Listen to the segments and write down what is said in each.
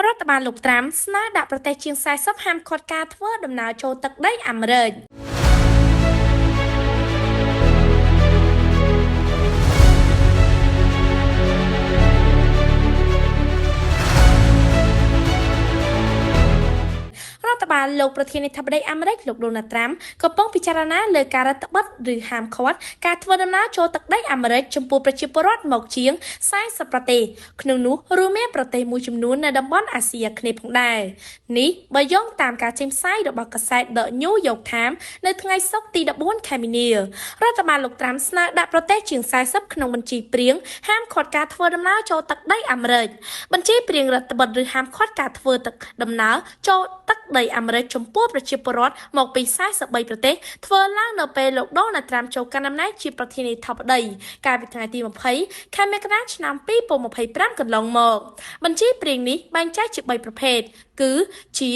រដ្ឋបាលលោកត្រាំស្នើដាក់ប្រទេសជាង40ហាមឃាត់ការធ្វើដំណើរចូលទឹកដីអាមេរិករដ្ឋបាលលោកប្រធានាធិបតីអាមេរិកលោកដូណាល់ត្រាំកំពុងពិចារណាលើការរដ្ឋបတ်ឬហាមឃាត់ការធ្វើដំណើរចូលទឹកដីអាមេរិកចំពោះប្រជាពលរដ្ឋមកជាង40ប្រទេសក្នុងនោះរួមមានប្រទេសមួយចំនួននៅតំបន់អាស៊ីអាគ្នេយ៍ផងដែរនេះបើយោងតាមការចេញផ្សាយរបស់កាសែត The New York Times នៅថ្ងៃសុក្រទី14ខែមីនារដ្ឋបាលលោកត្រាំស្នើដាក់ប្រទេសជាង40ក្នុងបញ្ជីព្រៀងហាមឃាត់ការធ្វើដំណើរចូលទឹកដីអាមេរិកបញ្ជីព្រៀងរដ្ឋបတ်ឬហាមឃាត់ការធ្វើដំណើរចូលទឹកដីអាមេរិកចំពោះប្រជាពលរដ្ឋមកពី43ប្រទេសធ្វើឡើងនៅពេលលោកដូណាល់ត្រាំចូលកាន់តំណែងជាប្រធានាធិបតីកាលពីថ្ងៃទី20ខែមករាឆ្នាំ2025កន្លងមកបញ្ជីព្រៀងនេះបែងចែកជា3ប្រភេទគឺជា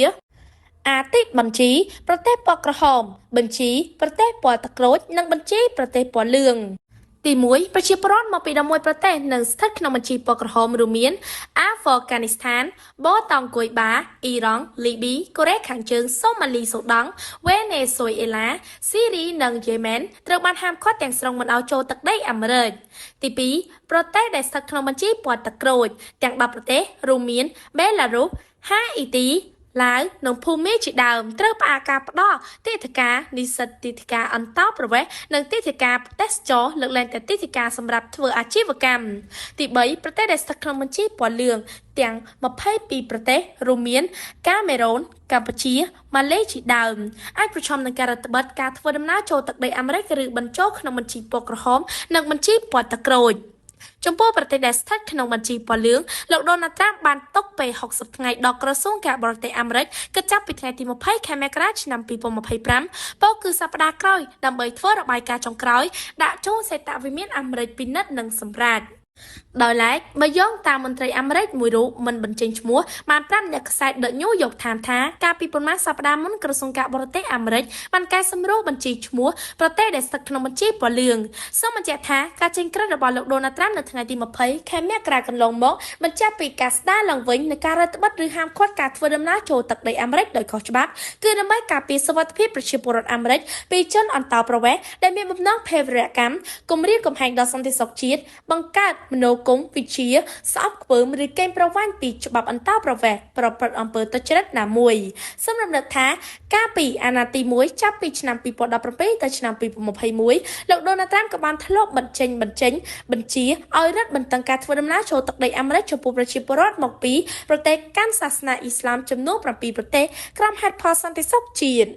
អាទិបញ្ជីប្រទេសពណ៌ក្រហមបញ្ជីប្រទេសពណ៌ទឹកក្រូចនិងបញ្ជីប្រទេសពណ៌លឿងទី1ប្រជាពលរដ្ឋមកពី11ប្រទេសនៅស្ថិតក្នុងបញ្ជីពណ៌ក្រហមរួមមានអាហ្វហ្គានីស្ថានបូតង់គួយបាអ៊ីរ៉ង់លីប៊ីកូរ៉េខាងជើងសូម៉ាលីសូដង់វេណេស៊ុយអេឡាស៊ីរីនិងយេម៉ែនត្រូវបានហាមឃាត់ទាំងស្រុងមិនឲ្យចូលទឹកដីអាមេរិកទី2ប្រទេសដែលស្ថិតក្នុងបញ្ជីពណ៌ទឹកក្រូចទាំង10ប្រទេសរួមមានបេឡារុសហាអ៊ីទីឡាវនិងភូមាជាដើមត្រូវផ្អាកការផ្ដល់ទិដ្ឋាការនិស្សិតទិដ្ឋាការអន្តោប្រវេសន៍និងទិដ្ឋាការទេសចរលើកលែងតែទិដ្ឋាការសម្រាប់ធ្វើអាជីវកម្មទី3ប្រទេសដែលស្ថិតក្នុងបញ្ជីពណ៌លឿងទាំង22ប្រទេសរួមមានកាមេរូនកម្ពុជាម៉ាឡេជាដើមអាចប្រឈមនឹងការរដ្ឋបတ်ការធ្វើដំណើរចូលទឹកដីអាមេរិកឬបញ្ចូលក្នុងបញ្ជីពណ៌ក្រហមនិងបញ្ជីពណ៌ទឹកក្រូចចំពោះប្រទេសដែលស្ថិតក្នុងបញ្ជីពណ៌លឿងលោកដូណាល់ត្រាំបានទុកពេល60ថ្ងៃដល់ក្រសួងការបរទេសអាមេរិកគិតចាប់ពីថ្ងៃទី20ខែមករាឆ្នាំ2025ពោលគឺសប្តាហ៍ក្រោយដើម្បីធ្វើរបាយការណ៍ចុងក្រោយដាក់ជូនសេតវិមានអាមេរិកពិនិត្យនិងសម្រាប់ដោយឡែកបើយោងតាមមន្ត្រីអាមេរិកមួយរូបមិនបញ្ចេញឈ្មោះបានប្រាប់អ្នកខ្សែ The New York Times ថាកាលពីប្រមាណសប្តាហ៍មុនក្រសួងការបរទេសអាមេរិកបានកែសម្រួលបញ្ជីឈ្មោះប្រទេសដែលស្ថិតក្នុងបញ្ជីពណ៌លឿងសូមបញ្ជាក់ថាការចេញក្រឹត្យរបស់លោកដូណាល់ត្រាំនៅថ្ងៃទី20ខែមករាកន្លងមកបញ្ជាក់ពីការស្ដារឡើងវិញនៃការរដ្ឋបတ်ឬហាមឃាត់ការធ្វើដំណើរចូលទឹកដីអាមេរិកដោយខុសច្បាប់គឺដើម្បីការពារសុវត្ថិភាពប្រជាពលរដ្ឋអាមេរិកពីជនអន្តោប្រវេសន៍ដែលមានបំណងភេរវកម្មគំរាមកំហែងដល់សន្តិសុខជាតិបង្កើតមនោគមវិជ្ជាស្អប់ខ្ពើមឬកេងប្រវ័ញ្ចពីច្បាប់អន្តោប្រវេសន៍ប្រព្រឹត្តអំពើទុច្ចរិតណាមួយសូមរំលឹកថាកាលពីអាណត្តិទី1ចាប់ពីឆ្នាំ2017ទៅឆ្នាំ2021លោកដូណាល់ត្រាំក៏បានធ្លាប់បញ្ជាឲ្យរដ្ឋបន្តឹងការធ្វើដំណើរចូលទឹកដីអាមេរិកចំពោះប្រជាពលរដ្ឋមកពីប្រទេសកាន់សាសនាអ៊ីស្លាមចំនួន7ប្រទេសក្រោមហេតុផលសន្តិសុខជាតិ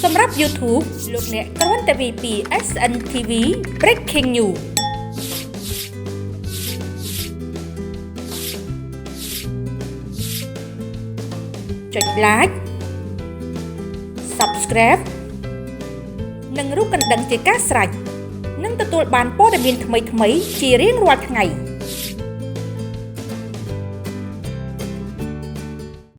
សម្រាប់ YouTube លោកអ្នកគ្រាន់តែវាយពី SN TV Breaking Newsចុច Like Subscribe និងរូបកណ្ដឹងជាការស្រេចនឹងទទួលបានព័ត៌មានថ្មីៗជារៀងរាល់ថ្ងៃ